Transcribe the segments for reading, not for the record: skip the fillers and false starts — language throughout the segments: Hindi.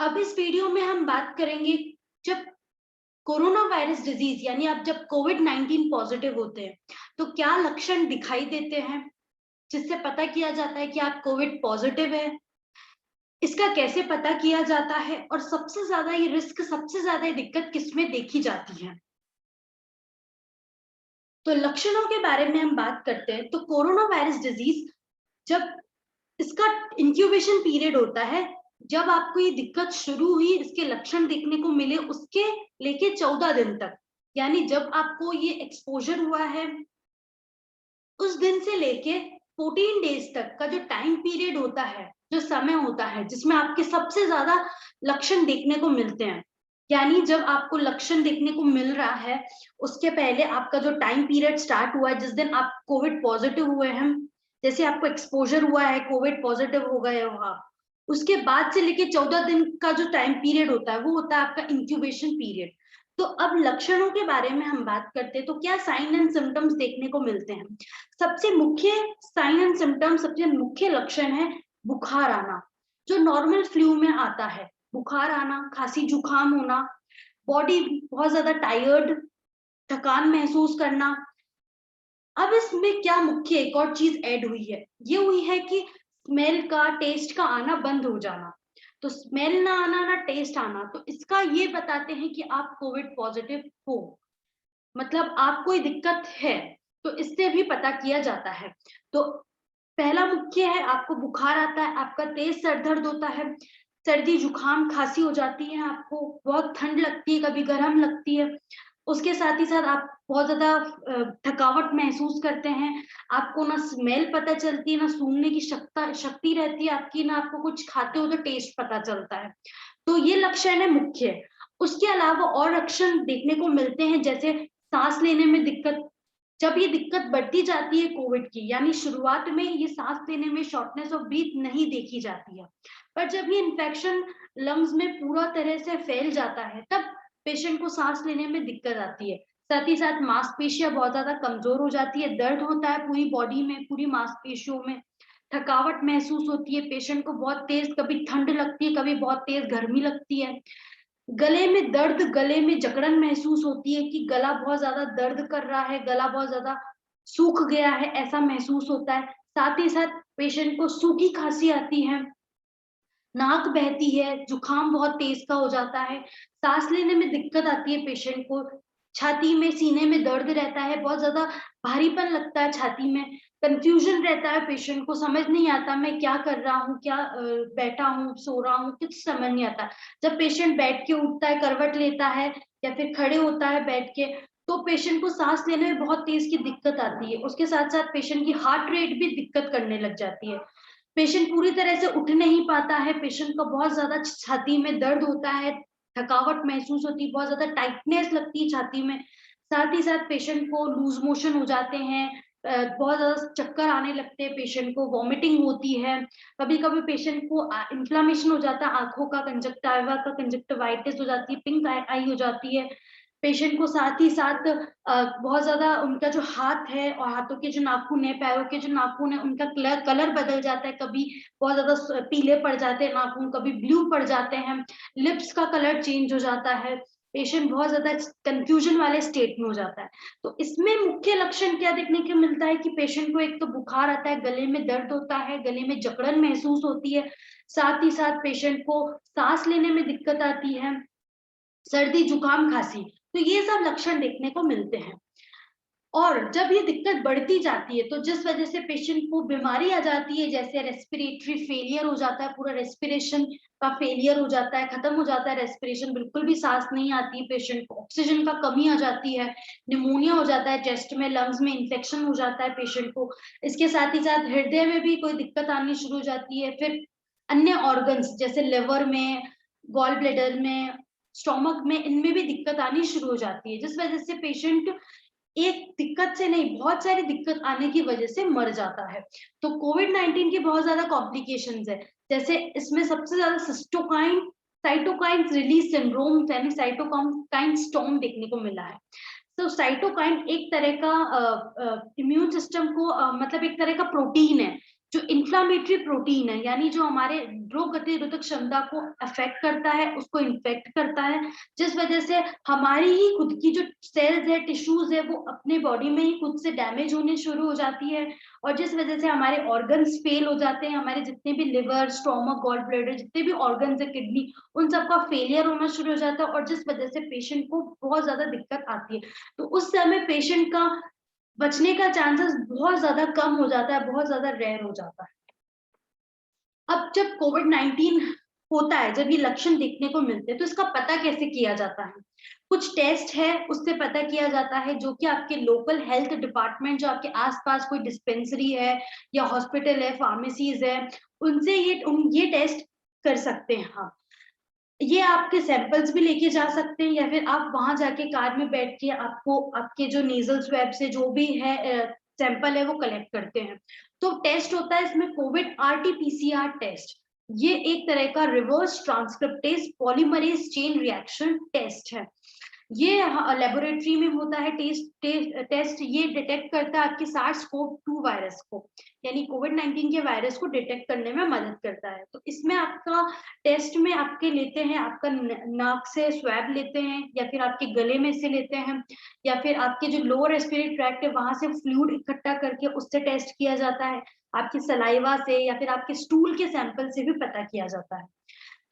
अब इस वीडियो में हम बात करेंगे जब कोरोना वायरस डिजीज यानी आप जब कोविड-19 पॉजिटिव होते हैं तो क्या लक्षण दिखाई देते हैं जिससे पता किया जाता है कि आप कोविड पॉजिटिव है। इसका कैसे पता किया जाता है और सबसे ज्यादा ये रिस्क सबसे ज्यादा ये दिक्कत किसमें देखी जाती है। तो लक्षणों के बारे में हम बात करते हैं तो कोरोना वायरस डिजीज जब इसका इंक्यूबेशन पीरियड होता है, जब आपको ये दिक्कत शुरू हुई इसके लक्षण देखने को मिले उसके लेके 14 दिन तक, यानी जब आपको ये एक्सपोजर हुआ है उस दिन से लेके 14 डेज तक का जो टाइम पीरियड होता है, जो समय होता है जिसमें आपके सबसे ज्यादा लक्षण देखने को मिलते हैं, यानी जब आपको लक्षण देखने को मिल रहा है उसके पहले आपका जो टाइम पीरियड स्टार्ट हुआ है जिस दिन आप कोविड पॉजिटिव हुए हैं, जैसे आपको एक्सपोजर हुआ है कोविड पॉजिटिव हो गए हो आप, उसके बाद से लेके 14 दिन का जो टाइम पीरियड होता है वो होता है आपका इंक्यूबेशन पीरियड। तो अब लक्षणों के बारे में हम बात करते हैं तो क्या साइन एंड सिम्टम्स देखने को मिलते हैं। सबसे मुख्य साइन एंड सिम्टम, सबसे मुख्य लक्षण है बुखार आना, जो नॉर्मल फ्लू में आता है। बुखार आना, खांसी जुकाम होना, बॉडी बहुत ज्यादा टायर्ड, थकान महसूस करना। अब इसमें क्या मुख्य एक और चीज ऐड हुई है, ये हुई है कि स्मेल का, टेस्ट का आना बंद हो जाना। तो स्मेल ना आना ना टेस्ट आना, तो इसका ये बताते हैं कि आप कोविड पॉजिटिव हो, मतलब आपको ये दिक्कत है, तो इससे भी पता किया जाता है। तो पहला मुख्य है आपको बुखार आता है, आपका तेज सर दर्द होता है, सर्दी जुकाम खांसी हो जाती है, आपको बहुत ठंड लगती है, कभी गर्म लगती है, उसके साथ ही साथ आप बहुत ज्यादा थकावट महसूस करते हैं, आपको ना स्मेल पता चलती है, ना सूंघने की शक्ति रहती है आपकी, ना आपको कुछ खाते हो तो टेस्ट पता चलता है। तो ये लक्षण है मुख्य। उसके अलावा और लक्षण देखने को मिलते हैं जैसे सांस लेने में दिक्कत। जब ये दिक्कत बढ़ती जाती है कोविड की, यानी शुरुआत में ये सांस लेने में शॉर्टनेस ऑफ ब्रीथ नहीं देखी जाती है, पर जब ये इन्फेक्शन लंग्स में पूरा तरह से फैल जाता है तब पेशेंट को सांस लेने में दिक्कत आती है। साथ ही साथ मांसपेशियां बहुत ज्यादा कमजोर हो जाती है, दर्द होता है पूरी बॉडी में, पूरी मांसपेशियों में, थकावट महसूस होती है, पेशेंट को बहुत तेज कभी ठंड लगती है, कभी बहुत तेज गर्मी लगती है, गले में दर्द, गले में जकड़न महसूस होती है कि गला बहुत ज्यादा दर्द कर रहा है, गला बहुत ज्यादा सूख गया है ऐसा महसूस होता है। साथ ही साथ पेशेंट को सूखी खांसी आती है, नाक बहती है, जुकाम बहुत तेज का हो जाता है, सांस लेने में दिक्कत आती है पेशेंट को, छाती में, सीने में दर्द रहता है, बहुत ज्यादा भारीपन लगता है छाती में, कंफ्यूजन रहता है पेशेंट को, समझ नहीं आता मैं क्या कर रहा हूँ, क्या बैठा हूँ, सो रहा हूँ, कुछ समझ नहीं आता। जब पेशेंट बैठ के उठता है, करवट लेता है या फिर खड़े होता है बैठ के, तो पेशेंट को सांस लेने में बहुत तेज की दिक्कत आती है। उसके साथ साथ पेशेंट की हार्ट रेट भी दिक्कत करने लग जाती है, पेशेंट पूरी तरह से उठ नहीं पाता है, पेशेंट को बहुत ज्यादा छाती में दर्द होता है, थकावट महसूस होती है, बहुत ज्यादा टाइटनेस लगती है छाती में। साथ ही साथ पेशेंट को लूज मोशन हो जाते हैं, बहुत ज्यादा चक्कर आने लगते हैं, पेशेंट को वॉमिटिंग होती है, कभी कभी पेशेंट को इन्फ्लामेशन हो जाता है आंखों का, कंजक्टिवा का कंजक्टिवाइटिस हो जाती है, पिंक आई हो जाती है पेशेंट को। साथ ही साथ बहुत ज्यादा उनका जो हाथ है और हाथों के जो नाखून है, पैरों के जो नाखून है, उनका कलर बदल जाता है, कभी बहुत ज्यादा पीले पड़ जाते हैं नाखून, कभी ब्लू पड़ जाते हैं, लिप्स का कलर चेंज हो जाता है, पेशेंट बहुत ज्यादा कंफ्यूजन वाले स्टेट में हो जाता है। तो इसमें मुख्य लक्षण क्या देखने को मिलता है कि पेशेंट को एक तो बुखार आता है, गले में दर्द होता है, गले में जकड़न महसूस होती है, साथ ही साथ पेशेंट को सांस लेने में दिक्कत आती है, सर्दी जुकाम खांसी, तो ये सब लक्षण देखने को मिलते हैं। और जब ये दिक्कत बढ़ती जाती है तो जिस वजह से पेशेंट को बीमारी आ जाती है, जैसे रेस्पिरेटरी फेलियर हो जाता है, पूरा रेस्पिरेशन का फेलियर हो जाता है, खत्म हो जाता है रेस्पिरेशन, बिल्कुल भी सांस नहीं आती है पेशेंट को, ऑक्सीजन का कमी आ जाती है, निमोनिया हो जाता है, चेस्ट में, लंग्स में इन्फेक्शन हो जाता है पेशेंट को। इसके साथ ही साथ हृदय में भी कोई दिक्कत आनी शुरू हो जाती है, फिर अन्य ऑर्गन्स जैसे लिवर में, गॉल ब्लेडर में, स्टोमक में, इनमें भी दिक्कत आनी शुरू हो जाती है, जिस वजह से पेशेंट एक दिक्कत से नहीं, बहुत सारी दिक्कत आने की वजह से मर जाता है। तो कोविड-19 की बहुत ज्यादा कॉम्प्लिकेशंस है, जैसे इसमें सबसे ज्यादा सिस्टोकाइन साइटोकाइन रिलीज सिंड्रोम यानी साइटोकाइन स्टॉर्म देखने को मिला है। तो साइटोकाइन एक तरह का इम्यून सिस्टम को मतलब एक तरह का प्रोटीन है जो इन्फ्लामेटरी प्रोटीन है, यानी जो हमारे रोग प्रतिरोधक क्षमता को अफेक्ट करता है, उसको इन्फेक्ट करता है, जिस वजह से हमारी ही खुद की जो सेल्स है, टिश्यूज है, वो अपने बॉडी में ही खुद से डैमेज होने शुरू हो जाती है, और जिस वजह से हमारे ऑर्गन्स फेल हो जाते हैं। हमारे जितने भी लिवर, स्टोमक, गॉल ब्लैडर, जितने भी ऑर्गन्स है, किडनी, उन सबका फेलियर होना शुरू हो जाता है, और जिस वजह से पेशेंट को बहुत ज्यादा दिक्कत आती है। तो उस समय पेशेंट का बचने का चांसेस बहुत ज्यादा कम हो जाता है, बहुत ज्यादा रेयर हो जाता है। अब जब कोविड-19 होता है, जब ये लक्षण देखने को मिलते हैं, तो इसका पता कैसे किया जाता है? कुछ टेस्ट है, उससे पता किया जाता है, जो कि आपके लोकल हेल्थ डिपार्टमेंट, जो आपके आसपास कोई डिस्पेंसरी है या हॉस्पिटल है, फार्मेसीज है, उनसे ये टेस्ट कर सकते हैं हम। ये आपके सैंपल्स भी लेके जा सकते हैं, या फिर आप वहां जाके कार में बैठ के आपको आपके जो नेजल स्वैब से जो भी है सैंपल है वो कलेक्ट करते हैं। तो टेस्ट होता है इसमें कोविड आरटी-पीसीआर टेस्ट। ये एक तरह का reverse transcriptase polymerase chain reaction test है। ये लेबोरेटरी में होता है टेस्ट। ये डिटेक्ट करता है आपके SARS-CoV-2 वायरस को, यानी कोविड-19 के वायरस को डिटेक्ट करने में मदद करता है। तो इसमें आपका टेस्ट में आपके लेते हैं, आपका नाक से स्वैब लेते हैं, या फिर आपके गले में से लेते हैं, या फिर आपके जो लोअर रेस्पिरेटरी ट्रैक्ट है वहां से फ्लूइड इकट्ठा करके उससे टेस्ट किया जाता है। आपकी सलाइवा से या फिर आपके स्टूल के सैंपल से भी पता किया जाता है।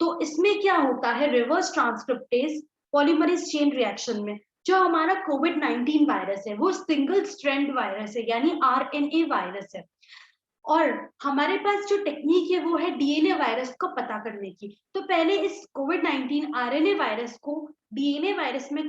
तो इसमें क्या होता है, reverse transcriptase polymerase chain reaction में जो हमारा कोविड-19 वायरस है वो सिंगल स्ट्रैंड वायरस है, यानी आरएनए वायरस है। और हमारे पास जो टेक्निक है वो है डीएनए वायरस को पता करने की। तो पहले इस कोविड-19 आरएनए वायरस को डीएनए वायरस में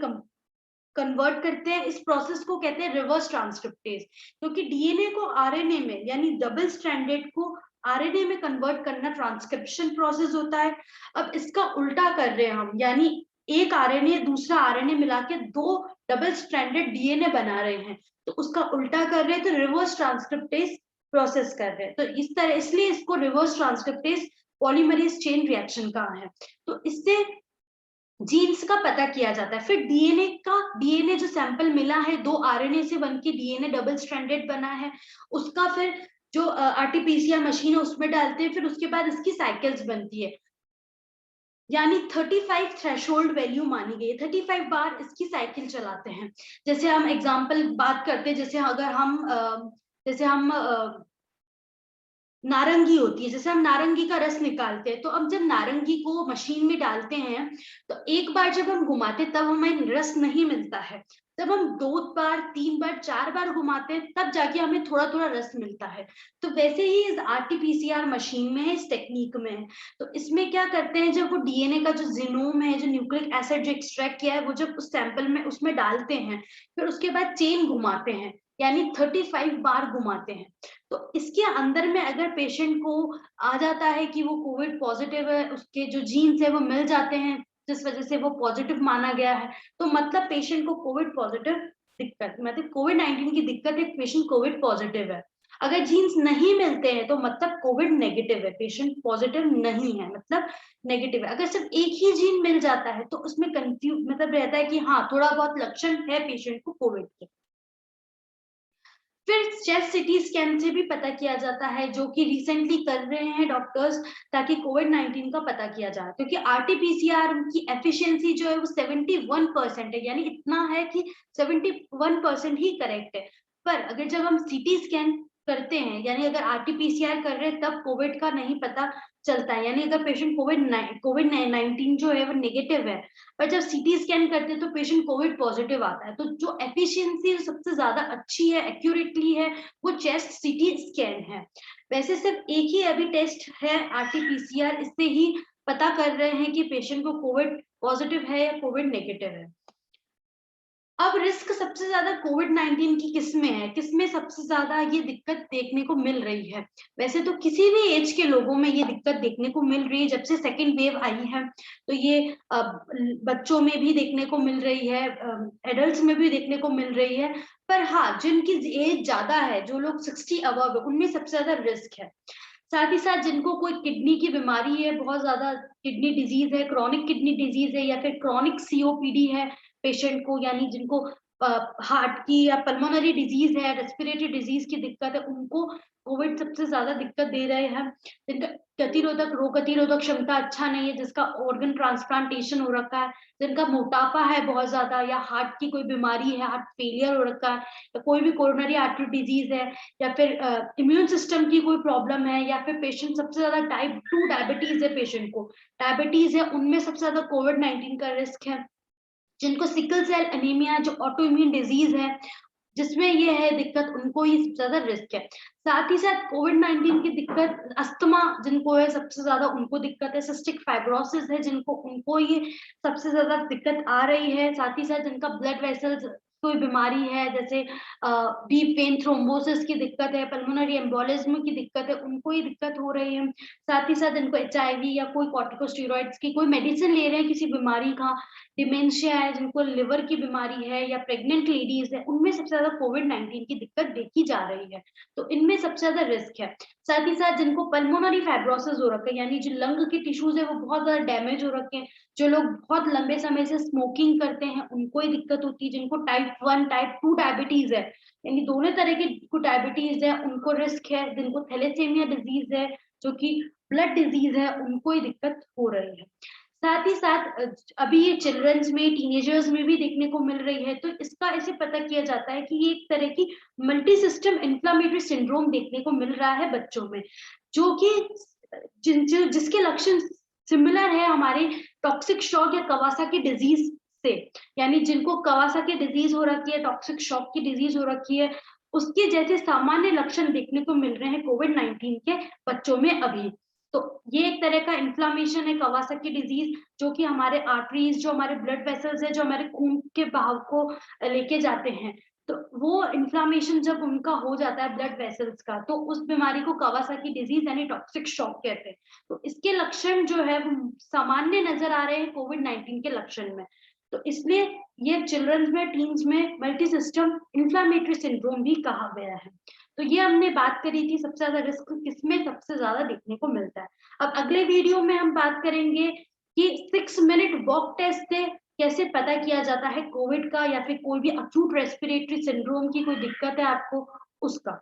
कन्वर्ट करते हैं। इस प्रोसेस को कहते हैं रिवर्स ट्रांसक्रिप्टेज, क्योंकि डीएनए को आरएनए में, यानी डबल स्ट्रैंडेड को आरएनए में कन्वर्ट करना ट्रांसक्रिप्शन प्रोसेस होता है। अब इसका उल्टा कर रहे हैं हम, यानी एक आरएनए दूसरा आरएनए मिला के दो डबल स्ट्रैंडेड डीएनए बना रहे हैं, तो उसका उल्टा कर रहे हैं, तो रिवर्स ट्रांसक्रिप्टेज प्रोसेस कर रहे हैं। तो इस तरह, इसलिए इसको reverse transcriptase polymerase chain reaction कहा है। तो इससे जीन्स का पता किया जाता है। फिर डीएनए जो सैंपल मिला है, दो आरएनए से बनके डीएनए डबल स्ट्रैंडेड बना है, उसका फिर जो आरटी-पीसीआर मशीन है उसमें डालते हैं। फिर उसके बाद इसकी साइकिल्स बनती है, यानी 35 थ्रेशोल्ड वैल्यू मानी गई है। 35 बार इसकी साइकिल चलाते हैं। जैसे हम एग्जांपल बात करते हैं, जैसे हम नारंगी होती है, जैसे हम नारंगी का रस निकालते हैं, तो अब जब नारंगी को मशीन में डालते हैं, तो एक बार जब हम घुमाते तब हमें रस नहीं मिलता है। जब हम 2 बार, 3 बार, 4 बार घुमाते हैं, तब जाके हमें थोड़ा-थोड़ा रस मिलता है। तो वैसे ही इस आरटी-पीसीआर मशीन में है, इस टेक्निक में है। तो इसमें क्या करते हैं, जब वो डीएनए का जो जीनोम है, जो न्यूक्लिक एसिड जो एक्सट्रैक्ट किया है, वो जब उस सैंपल में उसमें डालते हैं, फिर उसके बाद चेन घुमाते हैं, यानी 35 बार घुमाते हैं। तो इसके अंदर में अगर पेशेंट को आ जाता है कि वो कोविड पॉजिटिव है, उसके जो जीन्स है वो मिल जाते हैं, जिस वजह से वो पॉजिटिव माना गया है, तो मतलब पेशेंट को कोविड पॉजिटिव दिक्कत, मतलब कोविड-19 की दिक्कत है, पेशेंट कोविड पॉजिटिव है। अगर जीन्स नहीं मिलते हैं तो मतलब कोविड नेगेटिव है, पेशेंट पॉजिटिव नहीं है, मतलब नेगेटिव है। अगर सिर्फ एक ही जीन मिल जाता है तो उसमें कंफ्यूज मतलब रहता है कि हाँ, थोड़ा बहुत लक्षण है पेशेंट को कोविड के। फिर चेस्ट सीटी स्कैन से भी पता किया जाता है, जो कि रिसेंटली कर रहे हैं डॉक्टर्स, ताकि कोविड-19 का पता किया जाए, क्योंकि आरटी-पीसीआर की एफिशिएंसी जो है वो 71% है, यानी इतना है कि 71% ही करेक्ट है। पर अगर जब हम सीटी स्कैन करते हैं, यानी अगर आरटी-पीसीआर कर रहे हैं, तब कोविड का नहीं पता चलता है, यानी अगर पेशेंट कोविड-19 जो है वो नेगेटिव है, पर जब सीटी स्कैन करते हैं तो पेशेंट कोविड पॉजिटिव आता है। तो जो एफिशिएंसी सबसे ज्यादा अच्छी है, एक्यूरेटली है, वो चेस्ट सीटी स्कैन है। वैसे सिर्फ एक ही अभी टेस्ट है आरटी-पीसीआर, इससे ही पता कर रहे हैं कि पेशेंट को कोविड पॉजिटिव है या कोविड नेगेटिव है। अब रिस्क सबसे ज्यादा कोविड-19 की किसमें है, किसमें सबसे ज्यादा ये दिक्कत देखने को मिल रही है? वैसे तो किसी भी एज के लोगों में ये दिक्कत देखने को मिल रही है, जब से सेकेंड वेव आई है, तो ये बच्चों में भी देखने को मिल रही है, एडल्ट्स में भी देखने को मिल रही है। पर हाँ, जिनकी एज ज्यादा है, जो लोग 60 अबव है, उनमें सबसे ज्यादा रिस्क है। साथ ही साथ जिनको कोई किडनी की बीमारी है, बहुत ज्यादा किडनी डिजीज है, क्रॉनिक किडनी डिजीज है, या फिर क्रॉनिक सीओपीडी है पेशेंट को, यानी जिनको हार्ट की या पल्मोनरी डिजीज है, रेस्पिरेटरी डिजीज की दिक्कत है, उनको कोविड सबसे ज्यादा दिक्कत दे रहे हैं। जिनका रोग प्रतिरोधक क्षमता अच्छा नहीं है, जिसका ऑर्गन ट्रांसप्लांटेशन हो रखा है, जिनका मोटापा है बहुत ज्यादा, या हार्ट की कोई बीमारी है, हार्ट फेलियर हो रखा है, या कोई भी कोरोनरी आर्टरी डिजीज है, या फिर इम्यून सिस्टम की कोई प्रॉब्लम है, या फिर पेशेंट सबसे ज्यादा टाइप 2 डायबिटीज है, पेशेंट को डायबिटीज है, उनमें सबसे ज्यादा कोविड-19 का रिस्क है। जिनको सिकल सेल एनीमिया जो ऑटो इम्यून डिजीज है, जिसमें ये है दिक्कत, उनको ही सबसे ज्यादा रिस्क है। साथ ही साथ कोविड-19 की दिक्कत अस्थमा जिनको है सबसे ज्यादा, उनको दिक्कत है। सिस्टिक फाइब्रोसिस है जिनको, उनको ये सबसे ज्यादा दिक्कत आ रही है। साथ ही साथ जिनका ब्लड वेसल्स कोई बीमारी है, जैसे डीप वेन थ्रोम्बोसिस की दिक्कत है, पल्मोनरी एम्बोलिज्म की दिक्कत है, उनको ही दिक्कत हो रही है। साथ ही साथ जिनको एचआईवी या कोई कॉर्टिकोस्टेरॉइड्स की कोई मेडिसिन ले रहे हैं किसी बीमारी का, डिमेंशिया है, जिनको लिवर की बीमारी है, या प्रेग्नेंट लेडीज है, उनमें सबसे ज्यादा कोविड-19 की दिक्कत देखी जा रही है। तो इनमें सबसे ज्यादा रिस्क है। साथ ही साथ जिनको पल्मोनरी फाइब्रोसिस हो रखा है, यानी जो लंग के टिश्यूज है वो बहुत ज्यादा डैमेज हो रखे हैं, जो लोग बहुत लंबे समय से स्मोकिंग करते हैं, उनको ही दिक्कत होती है। जिनको टाइप 1 टाइप 2 डायबिटीज है, यानी दोनों तरह की डायबिटीज है, उनको रिस्क है। जिनको थैलेसीमिया डिजीज है, जो कि ब्लड डिजीज है, उनको ही दिक्कत हो रही है। साथ ही साथ अभी ये चिल्ड्रंस में, टीनेजर्स में भी देखने को मिल रही है। तो इसका ऐसे पता किया जाता है कि ये एक तरह की मल्टी सिस्टम इन्फ्लामेटरी सिंड्रोम देखने को मिल रहा है बच्चों में, जो कि जिसके लक्षण सिमिलर है हमारे टॉक्सिक शॉक या कवासाकी डिजीज से। यानी जिनको कवासाकी डिजीज हो रखी है, टॉक्सिक शॉक की डिजीज हो रखी है, उसके जैसे सामान्य लक्षण देखने को मिल रहे हैं कोविड-19 के बच्चों में अभी। तो ये एक तरह का इन्फ्लामेशन है, कवासाकी डिजीज, जो कि हमारे आर्टरीज, जो हमारे ब्लड वेसल्स है, जो हमारे खून के बहाव को लेके जाते हैं, तो वो इन्फ्लामेशन जब उनका हो जाता है ब्लड वेसल्स का, तो उस बीमारी को कवासाकी डिजीज यानी टॉक्सिक शॉक कहते हैं। तो इसके लक्षण जो है वो सामान्य नजर आ रहे हैं कोविड-19 के लक्षण में। तो इसलिए ये चिल्ड्रंस में, टीन्स में मल्टी सिस्टम इन्फ्लामेटरी सिंड्रोम भी कहा गया है। तो ये हमने बात करी थी सबसे ज्यादा रिस्क किसमें सबसे ज्यादा देखने को मिलता है। अब अगले वीडियो में हम बात करेंगे कि 6 मिनट वॉक टेस्ट से कैसे पता किया जाता है कोविड का, या फिर कोई भी अक्यूट रेस्पिरेटरी सिंड्रोम की कोई दिक्कत है आपको उसका।